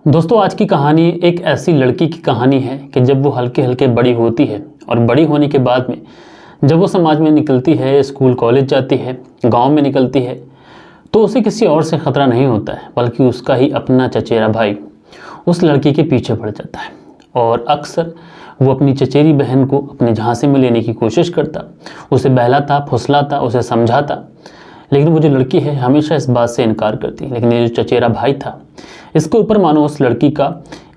दोस्तों आज की कहानी एक ऐसी लड़की की कहानी है कि जब वो हल्के हल्के बड़ी होती है और बड़ी होने के बाद में जब वो समाज में निकलती है, स्कूल कॉलेज जाती है, गांव में निकलती है, तो उसे किसी और से ख़तरा नहीं होता है बल्कि उसका ही अपना चचेरा भाई उस लड़की के पीछे पड़ जाता है। और अक्सर वो अपनी चचेरी बहन को अपने झांसे में लेने की कोशिश करता, उसे बहलाता, फुसलाता, उसे समझाता, लेकिन वो जो लड़की है हमेशा इस बात से इनकार करती। लेकिन ये जो चचेरा भाई था, इसके ऊपर मानो उस लड़की का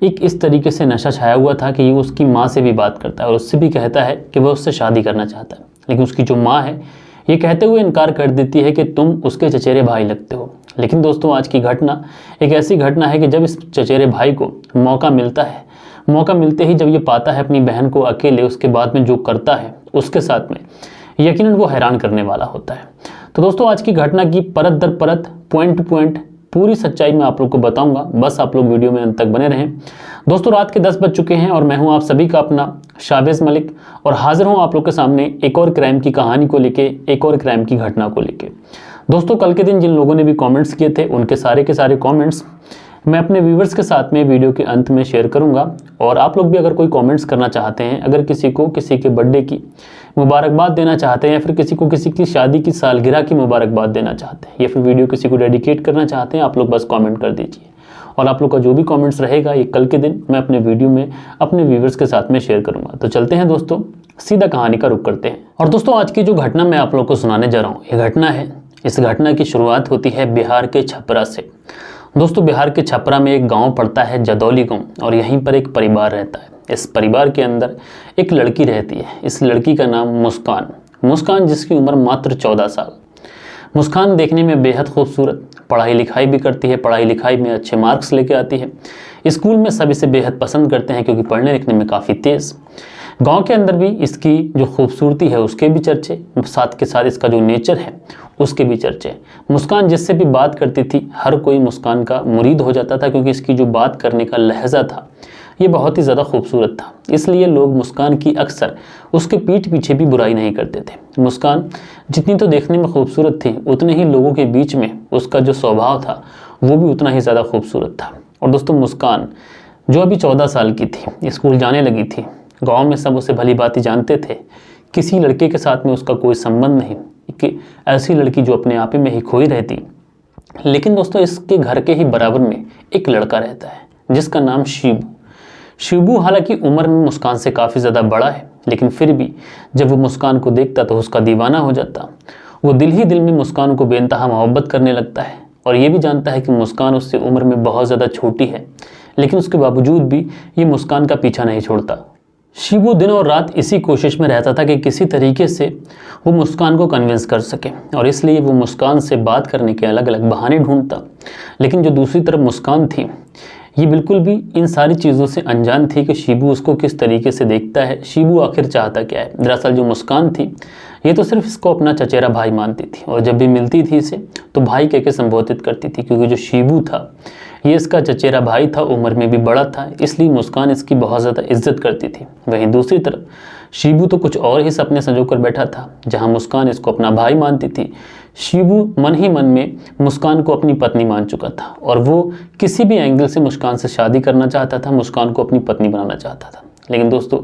एक इस तरीके से नशा छाया हुआ था कि ये उसकी माँ से भी बात करता है और उससे भी कहता है कि वह उससे शादी करना चाहता है। लेकिन उसकी जो माँ है ये कहते हुए इनकार कर देती है कि तुम उसके चचेरे भाई लगते हो। लेकिन दोस्तों आज की घटना एक ऐसी घटना है कि जब इस चचेरे भाई को मौका मिलता है, मौका मिलते ही जब ये पाता है अपनी बहन को अकेले, उसके बाद में जो करता है उसके साथ में, यकीनन वो हैरान करने वाला होता है। तो दोस्तों आज की घटना की परत दर परत, पॉइंट टू पॉइंट पूरी सच्चाई मैं आप लोग को बताऊंगा, बस आप लोग वीडियो में अंत तक बने रहें। दोस्तों रात के 10 बज चुके हैं और मैं हूं आप सभी का अपना शावेज मलिक और हाजिर हूं आप लोग के सामने एक और क्राइम की कहानी को लेके, एक और क्राइम की घटना को लेके। दोस्तों कल के दिन जिन लोगों ने भी कमेंट्स किए थे उनके सारे के सारे कमेंट्स मैं अपने व्यूवर्स के साथ में वीडियो के अंत में शेयर करूंगा। और आप लोग भी अगर कोई कमेंट्स करना चाहते हैं, अगर किसी को किसी के बर्थडे की मुबारकबाद देना चाहते हैं या फिर किसी को किसी की शादी की सालगिरह की मुबारकबाद देना चाहते हैं या फिर वीडियो किसी को डेडिकेट करना चाहते हैं, आप लोग बस कमेंट कर दीजिए। और आप लोग का जो भी कमेंट्स रहेगा ये कल के दिन मैं अपने वीडियो में अपने व्यूवर्स के साथ में शेयर करूंगा। तो चलते हैं दोस्तों, सीधा कहानी का रुख करते हैं। और दोस्तों आज की जो घटना मैं आप लोग को सुनाने जा रहा हूँ, ये घटना है, इस घटना की शुरुआत होती है बिहार के छपरा से। दोस्तों बिहार के छपरा में एक गांव पड़ता है, जदौली गांव, और यहीं पर एक परिवार रहता है। इस परिवार के अंदर एक लड़की रहती है। इस लड़की का नाम मुस्कान, मुस्कान जिसकी उम्र मात्र 14 साल। मुस्कान देखने में बेहद खूबसूरत, पढ़ाई लिखाई भी करती है, पढ़ाई लिखाई में अच्छे मार्क्स लेके आती है। स्कूल में सब इसे बेहद पसंद करते हैं क्योंकि पढ़ने लिखने में काफ़ी तेज़। गांव के अंदर भी इसकी जो खूबसूरती है उसके भी चर्चे, साथ के साथ इसका जो नेचर है उसके भी चर्चे। मुस्कान जिससे भी बात करती थी हर कोई मुस्कान का मुरीद हो जाता था क्योंकि इसकी जो बात करने का लहजा था ये बहुत ही ज़्यादा खूबसूरत था। इसलिए लोग मुस्कान की अक्सर उसके पीठ पीछे भी बुराई नहीं करते थे। मुस्कान जितनी तो देखने में खूबसूरत थी उतने ही लोगों के बीच में उसका जो स्वभाव था वो भी उतना ही ज़्यादा खूबसूरत था। और दोस्तों मुस्कान जो अभी 14 साल की थी, स्कूल जाने लगी थी, गांव में सब उसे भली भांति जानते थे, किसी लड़के के साथ में उसका कोई संबंध नहीं, कि ऐसी लड़की जो अपने आप में ही खोई रहती। लेकिन दोस्तों इसके घर के ही बराबर में एक लड़का रहता है जिसका नाम शिबू। शिबू हालांकि उम्र में मुस्कान से काफ़ी ज़्यादा बड़ा है, लेकिन फिर भी जब वो मुस्कान को देखता तो उसका दीवाना हो जाता। वो दिल ही दिल में मुस्कान को बेइंतहा मोहब्बत करने लगता है और ये भी जानता है कि मुस्कान उससे उम्र में बहुत ज़्यादा छोटी है, लेकिन उसके बावजूद भी ये मुस्कान का पीछा नहीं छोड़ता। शिबू दिन और रात इसी कोशिश में रहता था कि किसी तरीके से वो मुस्कान को कन्विंस कर सके और इसलिए वो मुस्कान से बात करने के अलग अलग बहाने ढूंढता। लेकिन जो दूसरी तरफ मुस्कान थी ये बिल्कुल भी इन सारी चीज़ों से अनजान थी कि शिबू उसको किस तरीके से देखता है, शिबू आखिर चाहता क्या है। दरअसल जो मुस्कान थी ये तो सिर्फ इसको अपना चचेरा भाई मानती थी और जब भी मिलती थी इसे तो भाई कह के संबोधित करती थी, क्योंकि जो शिबू था ये इसका चचेरा भाई था, उम्र में भी बड़ा था, इसलिए मुस्कान इसकी बहुत ज़्यादा इज्जत करती थी। वहीं दूसरी तरफ शिबू तो कुछ और ही सपने संजो कर बैठा था। जहां मुस्कान इसको अपना भाई मानती थी, शिबू मन ही मन में मुस्कान को अपनी पत्नी मान चुका था और वो किसी भी एंगल से मुस्कान से शादी करना चाहता था, मुस्कान को अपनी पत्नी बनाना चाहता था। लेकिन दोस्तों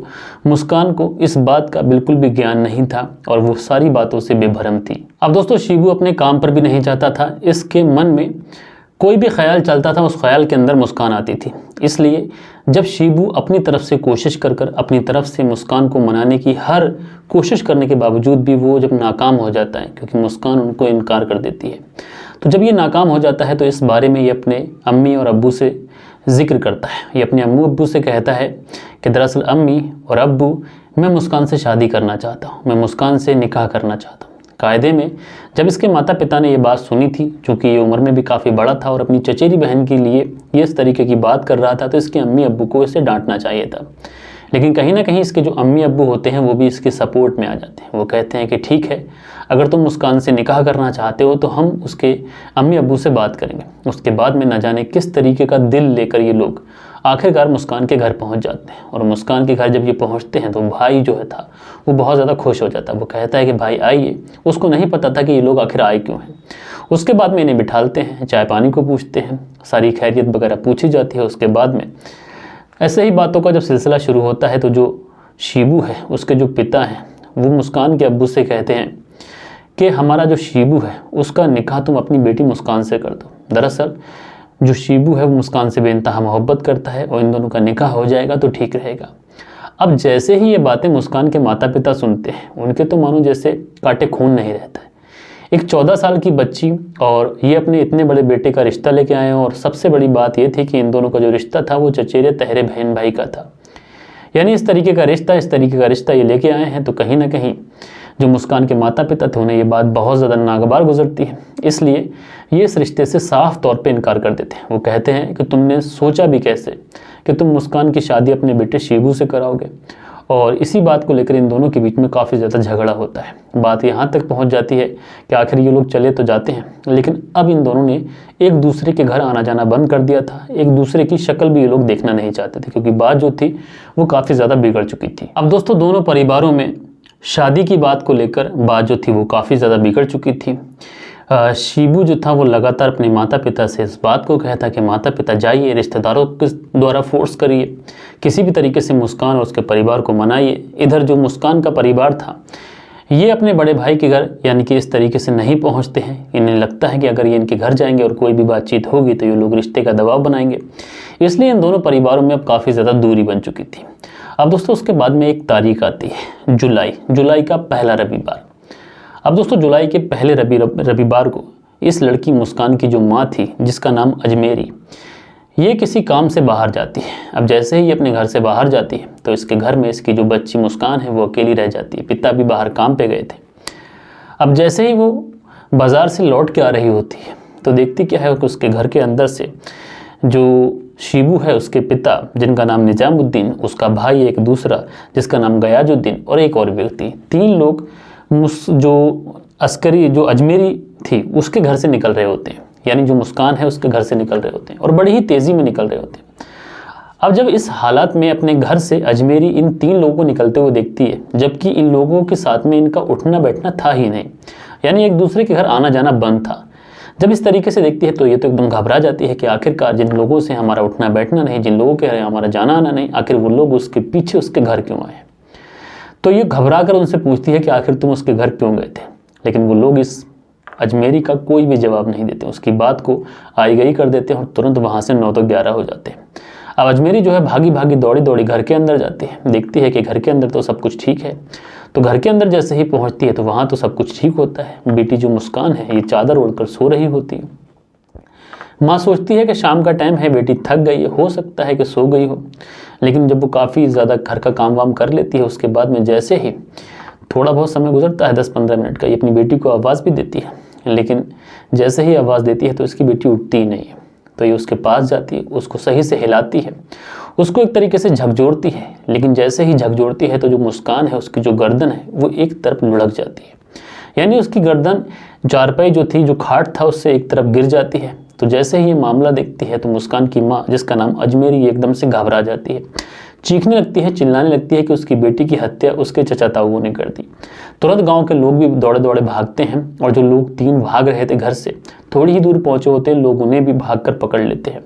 मुस्कान को इस बात का बिल्कुल भी ज्ञान नहीं था और वो सारी बातों से बेभरम थी। अब दोस्तों शिबू अपने काम पर भी नहीं जाता था, इसके मन में कोई भी ख्याल चलता था उस ख्याल के अंदर मुस्कान आती थी। इसलिए जब शिबू अपनी तरफ से कोशिश कर अपनी तरफ से मुस्कान को मनाने की हर कोशिश करने के बावजूद भी वो जब नाकाम हो जाता है, क्योंकि मुस्कान उनको इनकार कर देती है, तो जब ये नाकाम हो जाता है तो इस बारे में ये अपने अम्मी और अब्बू से जिक्र करता है। ये अपने अम्मू अब्बू से कहता है कि दरअसल अम्मी और अब्बू मैं मुस्कान से शादी करना चाहता हूँ, मैं मुस्कान से निकाह करना चाहता हूँ। कायदे में जब इसके माता पिता ने ये बात सुनी थी, चूँकि ये उम्र में भी काफ़ी बड़ा था और अपनी चचेरी बहन के लिए ये इस तरीके की बात कर रहा था, तो इसके अम्मी अब्बू को इसे डांटना चाहिए था। लेकिन कहीं ना कहीं इसके जो अम्मी अब्बू होते हैं वो भी इसके सपोर्ट में आ जाते हैं। वो कहते हैं कि ठीक है, अगर तुम मुस्कान से निकाह करना चाहते हो तो हम उसके अम्मी अब्बू से बात करेंगे। उसके बाद में न जाने किस तरीके का दिल लेकर ये लोग आखिरकार मुस्कान के घर पहुंच जाते हैं। और मुस्कान के घर जब ये पहुंचते हैं तो भाई जो है था वो बहुत ज़्यादा खुश हो जाता है। वो कहता है कि भाई आइए। उसको नहीं पता था कि ये लोग आखिर आए क्यों हैं। उसके बाद में इन्हें बिठालते हैं, चाय पानी को पूछते हैं, सारी खैरियत वगैरह पूछी जाती है। उसके बाद में ऐसे ही बातों का जब सिलसिला शुरू होता है तो जो शिबू है उसके जो पिता हैं वो मुस्कान के अब्बू से कहते हैं कि हमारा जो शिबू है उसका निकाह तुम अपनी बेटी मुस्कान से कर दो। दरअसल जो शिबू है वो मुस्कान से बेइंतहा मोहब्बत करता है और इन दोनों का निकाह हो जाएगा तो ठीक रहेगा। अब जैसे ही ये बातें मुस्कान के माता पिता सुनते हैं उनके तो मानो जैसे काटे खून नहीं रहता है। एक 14 साल की बच्ची और ये अपने इतने बड़े बेटे का रिश्ता लेके आए हैं और सबसे बड़ी बात ये थी कि इन दोनों का जो रिश्ता था वो चचेरे तहरे बहन भाई का था। यानी इस तरीके का रिश्ता ये लेके आए हैं। तो कहीं ना कहीं जो मुस्कान के माता पिता थे उन्हें ये बात बहुत ज़्यादा नागवार गुजरती है, इसलिए ये इस रिश्ते से साफ तौर पे इनकार कर देते हैं। वो कहते हैं कि तुमने सोचा भी कैसे कि तुम मुस्कान की शादी अपने बेटे शिबू से कराओगे। और इसी बात को लेकर इन दोनों के बीच में काफ़ी ज़्यादा झगड़ा होता है। बात यहाँ तक पहुँच जाती है कि आखिर ये लोग चले तो जाते हैं, लेकिन अब इन दोनों ने एक दूसरे के घर आना जाना बंद कर दिया था। एक दूसरे की शक्ल भी ये लोग देखना नहीं चाहते थे, क्योंकि बात जो थी वो काफ़ी ज़्यादा बिगड़ चुकी थी। अब दोस्तों दोनों परिवारों में शादी की बात को लेकर बात जो थी वो काफ़ी ज़्यादा बिगड़ चुकी थी। शिबू जो था वो लगातार अपने माता पिता से इस बात को कहता कि माता पिता जाइए, रिश्तेदारों के द्वारा फोर्स करिए, किसी भी तरीके से मुस्कान और उसके परिवार को मनाइए। इधर जो मुस्कान का परिवार था ये अपने बड़े भाई के घर यानी कि इस तरीके से नहीं पहुंचते हैं। इन्हें लगता है कि अगर ये इनके घर जाएंगे और कोई भी बातचीत होगी तो ये लोग रिश्ते का दबाव बनाएंगे, इसलिए इन दोनों परिवारों में अब काफ़ी ज़्यादा दूरी बन चुकी थी। अब दोस्तों उसके बाद में एक तारीख आती है जुलाई का पहला रविवार। अब दोस्तों जुलाई के पहले रविवार को इस लड़की मुस्कान की जो माँ थी जिसका नाम अजमेरी, ये किसी काम से बाहर जाती है। अब जैसे ही ये अपने घर से बाहर जाती है तो इसके घर में इसकी जो बच्ची मुस्कान है वो अकेली रह जाती है। पिता भी बाहर काम पे गए थे। अब जैसे ही वो बाज़ार से लौट के आ रही होती है तो देखती क्या है कि उसके घर के अंदर से जो शिबू है उसके पिता जिनका नाम निजामुद्दीन, उसका भाई एक दूसरा जिसका नाम गयाजुद्दीन और एक और व्यक्ति, 3 लोग जो अजमेरी थी उसके घर से निकल रहे होते हैं। यानी जो मुस्कान है उसके घर से निकल रहे होते हैं और बड़ी ही तेज़ी में निकल रहे होते हैं। अब जब इस हालात में अपने घर से अजमेरी इन 3 लोगों को निकलते हुए देखती है, जबकि इन लोगों के साथ में इनका उठना बैठना था ही नहीं, यानी एक दूसरे के घर आना जाना बंद था। जब इस तरीके से देखती है तो ये तो एकदम घबरा जाती है कि आखिरकार जिन लोगों से हमारा उठना बैठना नहीं, जिन लोगों के हमारा जाना आना नहीं, आखिर वो लोग उसके पीछे उसके घर क्यों आए। तो ये घबरा कर उनसे पूछती है कि आखिर तुम उसके घर क्यों गए थे। लेकिन वो लोग इस अजमेरी का कोई भी जवाब नहीं देते, उसकी बात को आई गई कर देते हैं और तुरंत वहाँ से 9 तो 11 हो जाते हैं। अब अजमेरी जो है भागी भागी दौड़ी दौड़ी घर के अंदर जाती है, देखती है कि घर के अंदर तो सब कुछ ठीक है। तो घर के अंदर जैसे ही पहुँचती है तो वहाँ तो सब कुछ ठीक होता है। बेटी जो मुस्कान है ये चादर ओढ़कर सो रही होती है। माँ सोचती है कि शाम का टाइम है, बेटी थक गई है, हो सकता है कि सो गई हो। लेकिन जब वो काफ़ी ज़्यादा घर का काम वाम कर लेती है उसके बाद में जैसे ही थोड़ा बहुत समय गुजरता है 10-15 मिनट का, ये अपनी बेटी को आवाज़ भी देती है। लेकिन जैसे ही आवाज़ देती है तो इसकी बेटी उठती ही नहीं है। तो ये उसके पास जाती है, उसको सही से हिलाती है, उसको एक तरीके से झकझोरती है। लेकिन जैसे ही झकझोरती है तो जो मुस्कान है उसकी जो गर्दन है वो एक तरफ लुढ़क जाती है, यानी उसकी गर्दन चारपाई जो थी, जो खाट था, उससे एक तरफ गिर जाती है। तो जैसे ही ये मामला देखती है तो मुस्कान की माँ जिसका नाम अजमेरी एकदम से घबरा जाती है, चीखने लगती है, चिल्लाने लगती है कि उसकी बेटी की हत्या उसके चचा ताऊओं ने कर दी। तुरंत गांव के लोग भी दौड़े दौड़े भागते हैं और जो लोग 3 भाग रहे थे घर से, थोड़ी ही दूर पहुंचे होते हैं, लोग उन्हें भी भागकर पकड़ लेते हैं।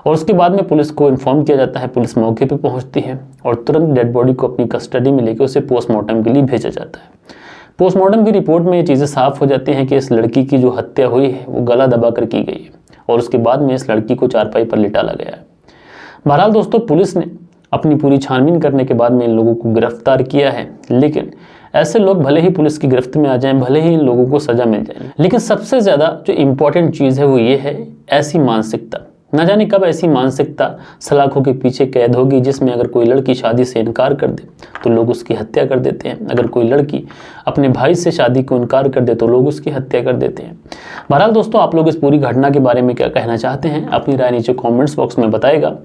और उसके बाद में पुलिस को इन्फॉर्म किया जाता है। पुलिस मौके पर पहुँचती है और तुरंत डेड बॉडी को अपनी कस्टडी में लेकर उसे पोस्टमार्टम के लिए भेजा जाता है। पोस्टमार्टम की रिपोर्ट में ये चीज़ें साफ हो जाती हैं कि इस लड़की की जो हत्या हुई है वो गला दबाकर की गई है और उसके बाद में इस लड़की को चारपाई पर लिटाला गया है। बहरहाल दोस्तों पुलिस ने अपनी पूरी छानबीन करने के बाद में इन लोगों को गिरफ्तार किया है। लेकिन ऐसे लोग भले ही पुलिस की गिरफ्त में आ जाएं, भले ही इन लोगों को सज़ा मिल जाए, लेकिन सबसे ज़्यादा जो इम्पोर्टेंट चीज़ है वो ये है ऐसी मानसिकता। न जाने कब ऐसी मानसिकता सलाखों के पीछे कैद होगी जिसमें अगर कोई लड़की शादी से इनकार कर दे तो लोग उसकी हत्या कर देते हैं। अगर कोई लड़की अपने भाई से शादी को इनकार कर दे तो लोग उसकी हत्या कर देते हैं। बहरहाल दोस्तों आप लोग इस पूरी घटना के बारे में क्या कहना चाहते हैं, अपनी राय नीचे कमेंट्स बॉक्स में बताएगा।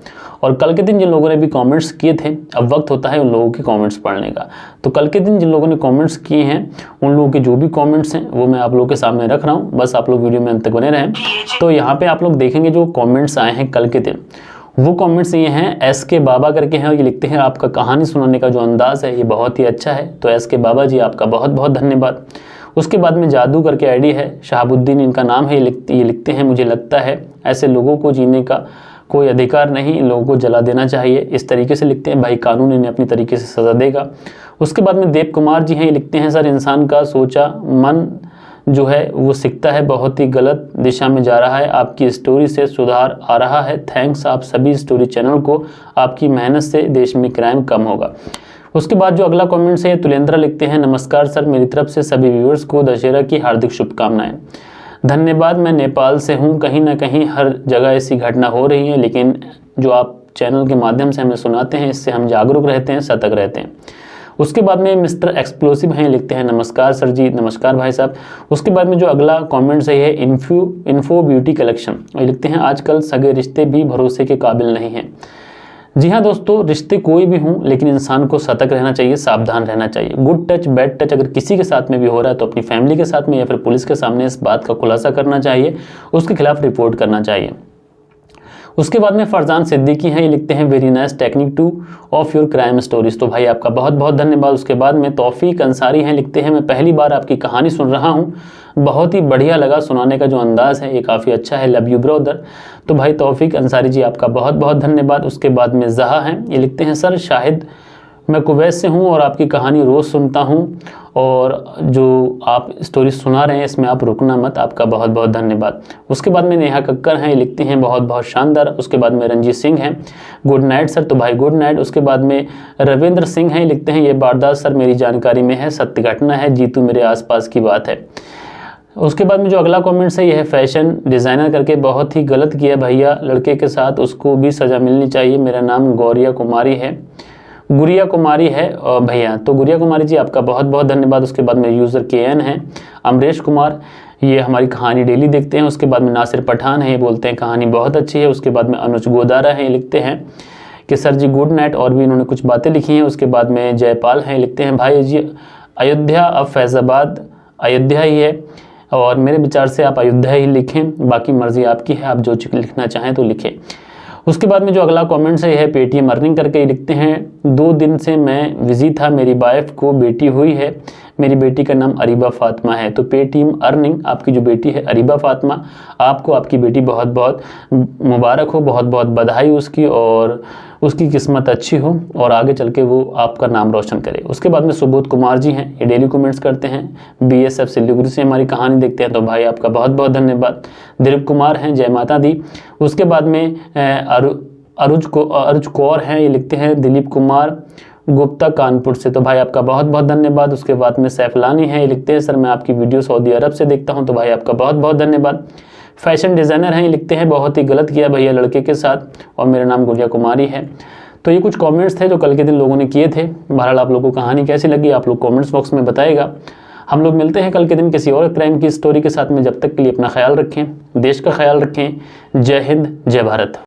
और कल के दिन जिन लोगों ने भी कमेंट्स किए थे, अब वक्त होता है उन लोगों के कमेंट्स पढ़ने का। तो कल के दिन जिन लोगों ने कमेंट्स किए हैं उन लोगों के जो भी कमेंट्स हैं वो मैं आप लोगों के सामने रख रहा हूँ, बस आप लोग वीडियो में अंत तक बने रहें। तो यहाँ पे आप लोग देखेंगे जो कमेंट्स आए हैं कल के दिन, वो कमेंट्स ये हैं, SK बाबा करके हैं और ये लिखते हैं आपका कहानी सुनाने का जो अंदाज़ है ये बहुत ही अच्छा है। तो SK बाबा जी आपका बहुत बहुत धन्यवाद। उसके बाद में जादू करके आईडी है, शहाबुद्दीन इनका नाम है। ये लिखते हैं, मुझे लगता है ऐसे लोगों को जीने का कोई अधिकार नहीं, लोगों को जला देना चाहिए। इस तरीके से लिखते हैं। भाई कानून इन्हें अपनी तरीके से सज़ा देगा। उसके बाद में देव कुमार जी हैं, ये लिखते हैं सर इंसान का सोचा मन जो है वो सीखता है, बहुत ही गलत दिशा में जा रहा है, आपकी स्टोरी से सुधार आ रहा है, थैंक्स आप सभी स्टोरी चैनल को, आपकी मेहनत से देश में क्राइम कम होगा। उसके बाद जो अगला कमेंट्स है तुलेंद्रा लिखते हैं, नमस्कार सर, मेरी तरफ से सभी व्यूअर्स को दशहरा की हार्दिक शुभकामनाएं। धन्यवाद, मैं नेपाल से हूं, कहीं ना कहीं हर जगह ऐसी घटना हो रही है, लेकिन जो आप चैनल के माध्यम से हमें सुनाते हैं इससे हम जागरूक रहते हैं, सतर्क रहते हैं। उसके बाद में मिस्टर एक्सप्लोसिव हैं, लिखते हैं नमस्कार सर जी। नमस्कार भाई साहब। उसके बाद में जो अगला कमेंट्स है इन्फो ब्यूटी कलेक्शन, ये लिखते हैं आजकल सगे रिश्ते भी भरोसे के काबिल नहीं हैं। जी हाँ दोस्तों, रिश्ते कोई भी हों लेकिन इंसान को सतर्क रहना चाहिए, सावधान रहना चाहिए। गुड टच बैड टच अगर किसी के साथ में भी हो रहा है तो अपनी फैमिली के साथ में या फिर पुलिस के सामने इस बात का खुलासा करना चाहिए, उसके खिलाफ रिपोर्ट करना चाहिए। उसके बाद में फरजान सिद्दीकी हैं, ये लिखते हैं very nice technique two of your crime stories, तो भाई आपका बहुत बहुत धन्यवाद। उसके बाद में तौफीक अंसारी हैं, लिखते हैं मैं पहली बार आपकी कहानी सुन रहा हूँ, बहुत ही बढ़िया लगा, सुनाने का जो अंदाज़ है ये काफ़ी अच्छा है, लव यू ब्रदर। तो भाई तौफीक अंसारी जी आपका बहुत बहुत धन्यवाद। उसके बाद में जहा हैं, ये लिखते हैं सर शाहिद मैं कुवैत से हूँ और आपकी कहानी रोज़ सुनता हूँ, और जो आप स्टोरी सुना रहे हैं इसमें आप रुकना मत, आपका बहुत बहुत धन्यवाद। उसके बाद में नेहा कक्कर हैं, ये लिखते हैं बहुत बहुत शानदार। उसके बाद में रंजीत सिंह हैं, गुड नाइट सर, तो भाई गुड नाइट। उसके बाद में रविंद्र सिंह हैं, ये लिखते हैं ये वारदात सर मेरी जानकारी में है, सत्य घटना है, जीतू मेरे आसपास की बात है। उसके बाद में जो अगला कमेंट्स है यह है फैशन डिज़ाइनर करके, बहुत ही गलत किया भैया लड़के के साथ, उसको भी सज़ा मिलनी चाहिए। मेरा नाम गुड़िया कुमारी है भैया, तो गुड़िया कुमारी जी आपका बहुत बहुत धन्यवाद। उसके बाद में यूज़र KN है, अमरेश कुमार, ये हमारी कहानी डेली देखते हैं। उसके बाद में नासिर पठान है, ये बोलते हैं कहानी बहुत अच्छी है। उसके बाद में अनुज गोदारा है, ये लिखते हैं कि सर जी गुड नाइट, और भी इन्होंने कुछ बातें लिखी हैं। उसके बाद में जयपाल हैं, लिखते हैं भाई जी अयोध्या अब फैज़ाबाद अयोध्या ही है, और मेरे विचार से आप अयोध्या ही लिखें, बाकी मर्जी आपकी है, आप जो लिखना चाहें तो लिखें। उसके बाद में जो अगला कमेंट्स है पेटीएम अर्निंग करके, लिखते हैं 2 दिन से मैं बिजी था, मेरी वाइफ को बेटी हुई है, मेरी बेटी का नाम अरीबा फातिमा है। तो पेटीएम अर्निंग, आपकी जो बेटी है अरीबा फातिमा, आपको आपकी बेटी बहुत बहुत मुबारक हो, बहुत बहुत बधाई उसकी, और उसकी किस्मत अच्छी हो और आगे चल के वो आपका नाम रोशन करे। उसके बाद में सुबोध कुमार जी हैं, ये डेली कमेंट्स करते हैं, BSF सिलीगुड़ी से हमारी कहानी देखते हैं, तो भाई आपका बहुत बहुत धन्यवाद। दिलीप कुमार हैं, जय माता दी। उसके बाद में अरुज कौर हैं, ये लिखते हैं दिलीप कुमार गुप्ता कानपुर से, तो भाई आपका बहुत बहुत धन्यवाद। उसके बाद में सैफलानी है, ये लिखते हैं सर मैं आपकी वीडियो सऊदी अरब से देखता हूं, तो भाई आपका बहुत बहुत धन्यवाद। फैशन डिज़ाइनर हैं, ये लिखते हैं बहुत ही गलत किया भैया लड़के के साथ, और मेरा नाम गुड़िया कुमारी है। तो ये कुछ कमेंट्स थे जो कल के दिन लोगों ने किए थे। बहरहाल आप लोगों को कहानी कैसी लगी आप लोग कमेंट्स बॉक्स में बताइएगा। हम लोग मिलते हैं कल के दिन किसी और क्राइम की स्टोरी के साथ में, जब तक के लिए अपना ख्याल रखें, देश का ख्याल रखें। जय हिंद, जय भारत।